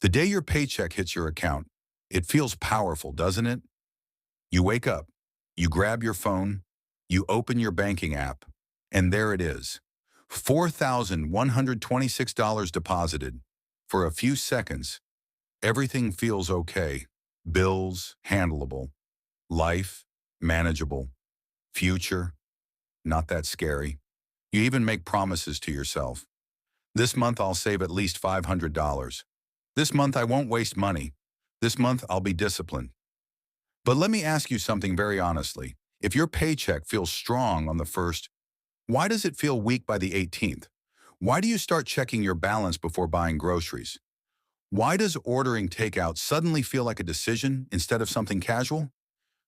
The day your paycheck hits your account, it feels powerful, doesn't it? You wake up, you grab your phone, you open your banking app, and there it is. $4,126 deposited. For a few seconds, everything feels okay. Bills, handleable. Life, manageable. Future, not that scary. You even make promises to yourself. This month I'll save at least $500. This month I won't waste money. This month I'll be disciplined. But let me ask you something very honestly. If your paycheck feels strong on the first, why does it feel weak by the 18th? Why do you start checking your balance before buying groceries? Why does ordering takeout suddenly feel like a decision instead of something casual?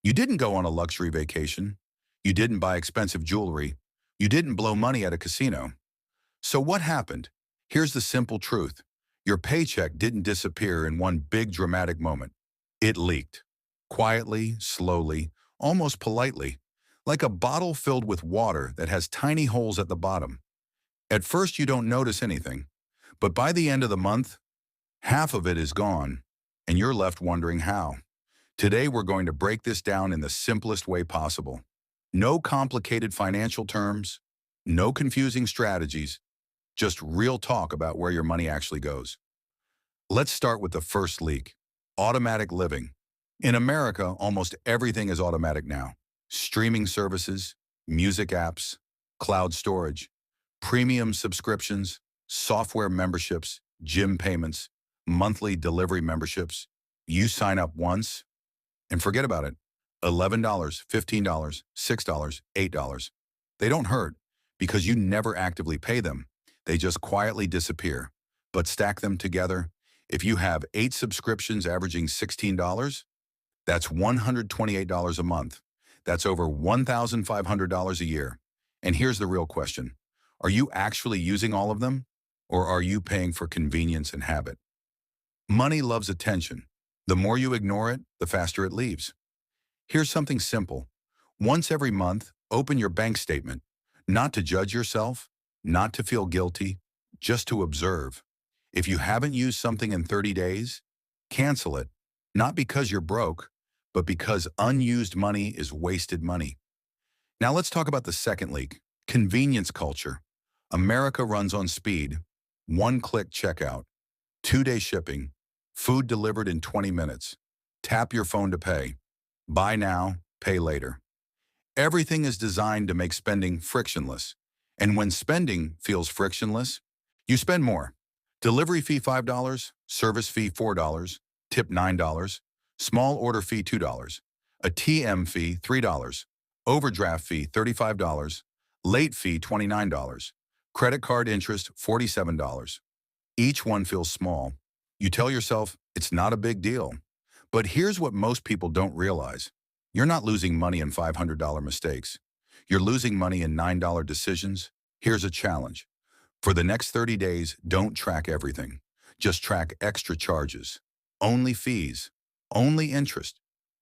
You didn't go on a luxury vacation. You didn't buy expensive jewelry. You didn't blow money at a casino. So what happened? Here's the simple truth. Your paycheck didn't disappear in one big dramatic moment. It leaked. Quietly, slowly, almost politely, like a bottle filled with water that has tiny holes at the bottom. At first you don't notice anything, but by the end of the month, half of it is gone, and you're left wondering how. Today we're going to break this down in the simplest way possible. No complicated financial terms, no confusing strategies, just real talk about where your money actually goes. Let's start with the first leak. Automatic living. In America, almost everything is automatic now. Streaming services, music apps, cloud storage, premium subscriptions, software memberships, gym payments, monthly delivery memberships. You sign up once and forget about it. $11, $15, $6, $8. They don't hurt because you never actively pay them. They just quietly disappear. But stack them together. If you have 8 subscriptions averaging $16, that's $128 a month. That's over $1,500 a year. And here's the real question. Are you actually using all of them? Or are you paying for convenience and habit? Money loves attention. The more you ignore it, the faster it leaves. Here's something simple. Once every month, open your bank statement. Not to judge yourself, not to feel guilty, just to observe. If you haven't used something in 30 days, cancel it. Not because you're broke, but because unused money is wasted money. Now let's talk about the second leak, convenience culture. America runs on speed. One-click checkout, 2-day shipping, food delivered in 20 minutes. Tap your phone to pay. Buy now, pay later. Everything is designed to make spending frictionless. And when spending feels frictionless, you spend more. Delivery fee $5, service fee $4, tip $9, small order fee $2, a TM fee $3, overdraft fee $35, late fee $29, credit card interest $47. Each one feels small. You tell yourself it's not a big deal. But here's what most people don't realize. You're not losing money in $500 mistakes. You're losing money in $9 decisions. Here's a challenge. For the next 30 days, don't track everything. Just track extra charges. Only fees. Only interest.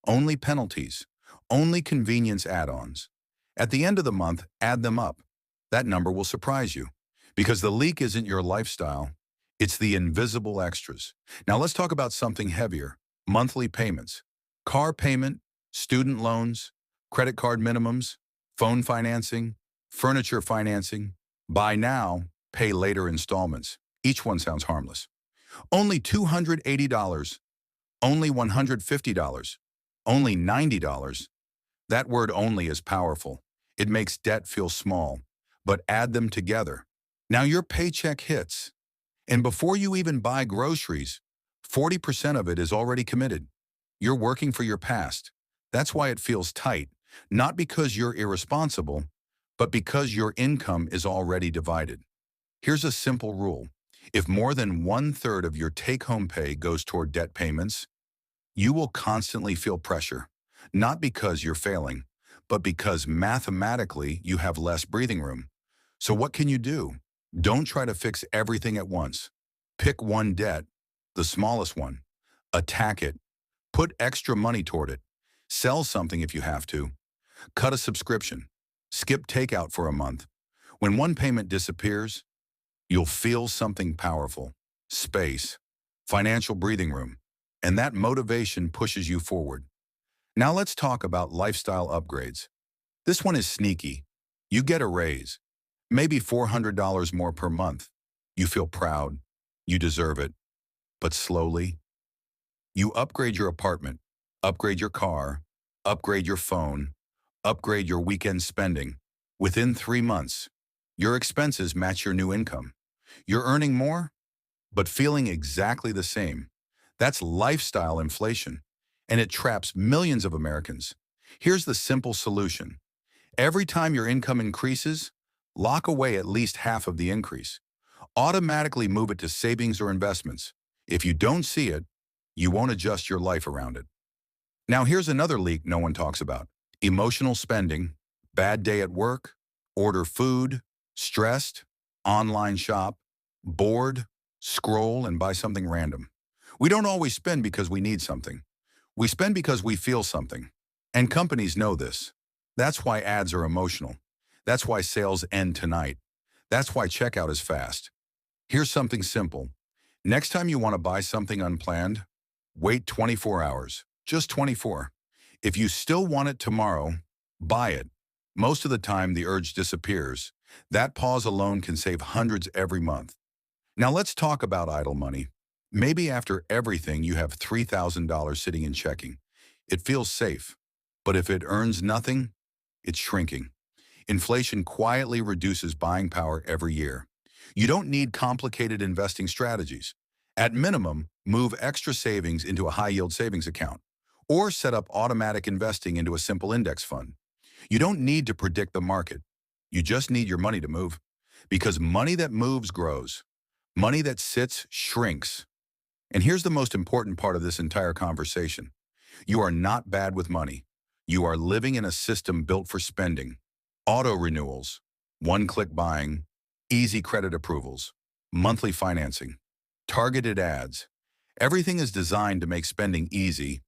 Only penalties. Only convenience add-ons. At the end of the month, add them up. That number will surprise you. Because the leak isn't your lifestyle. It's the invisible extras. Now let's talk about something heavier. Monthly payments. Car payment, student loans, credit card minimums, phone financing, furniture financing. Buy now, pay later installments. Each one sounds harmless. Only $280. Only $150. Only $90. That word only is powerful. It makes debt feel small. But add them together. Now your paycheck hits. And before you even buy groceries, 40% of it is already committed. You're working for your past. That's why it feels tight. Not because you're irresponsible, but because your income is already divided. Here's a simple rule. If more than 1/3 of your take-home pay goes toward debt payments, you will constantly feel pressure. Not because you're failing, but because mathematically you have less breathing room. So what can you do? Don't try to fix everything at once. Pick one debt, the smallest one. Attack it. Put extra money toward it. Sell something if you have to. Cut a subscription. Skip takeout for a month. When one payment disappears, you'll feel something powerful. Space. financial breathing room, and that motivation pushes you forward. Now let's talk about lifestyle upgrades. This one is sneaky. You get a raise, maybe $400 more per month. You feel proud. You deserve it. But slowly, you upgrade your apartment, upgrade your car, upgrade your phone, upgrade your weekend spending. Within 3 months, your expenses match your new income. You're earning more, but feeling exactly the same. That's lifestyle inflation, and it traps millions of Americans. Here's the simple solution. Every time your income increases, lock away at least half of the increase. Automatically move it to savings or investments. If you don't see it, you won't adjust your life around it. Now here's another leak no one talks about. Emotional spending, bad day at work, order food, stressed, online shop, bored, scroll and buy something random. We don't always spend because we need something. We spend because we feel something. And companies know this. That's why ads are emotional. That's why sales end tonight. That's why checkout is fast. Here's something simple. Next time you want to buy something unplanned, wait 24 hours, just 24. If you still want it tomorrow, buy it. Most of the time, the urge disappears. That pause alone can save hundreds every month. Now let's talk about idle money. Maybe after everything, you have $3,000 sitting in checking. It feels safe. But if it earns nothing, it's shrinking. Inflation quietly reduces buying power every year. You don't need complicated investing strategies. At minimum, move extra savings into a high-yield savings account or set up automatic investing into a simple index fund. You don't need to predict the market. You just need your money to move. Because money that moves grows. Money that sits shrinks. And here's the most important part of this entire conversation. You are not bad with money. You are living in a system built for spending. Auto renewals, one-click buying, easy credit approvals, monthly financing, targeted ads. Everything is designed to make spending easy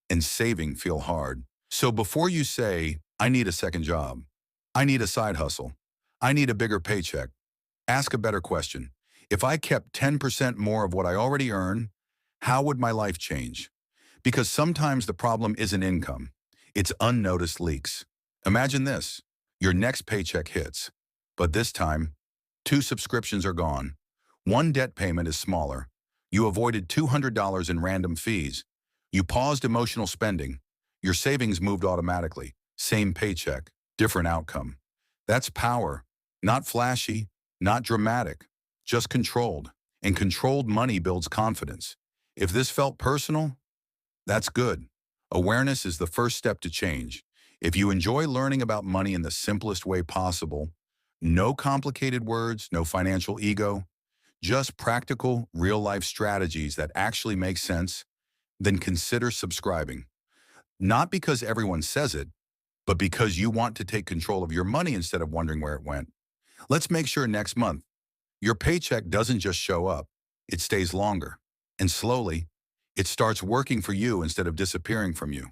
and saving feel hard. So before you say, I need a second job, I need a side hustle, I need a bigger paycheck, ask a better question. If I kept 10% more of what I already earn, how would my life change? Because sometimes the problem isn't income, it's unnoticed leaks. Imagine this, your next paycheck hits, but this time, 2 subscriptions are gone. 1 debt payment is smaller. You avoided $200 in random fees. You paused emotional spending. Your savings moved automatically. Same paycheck, different outcome. That's power, not flashy, not dramatic, just controlled. And controlled money builds confidence. If this felt personal, that's good. Awareness is the first step to change. If you enjoy learning about money in the simplest way possible, no complicated words, no financial ego, just practical, real-life strategies that actually make sense, then consider subscribing. Not because everyone says it, but because you want to take control of your money instead of wondering where it went. Let's make sure next month, your paycheck doesn't just show up, it stays longer. And slowly, it starts working for you instead of disappearing from you.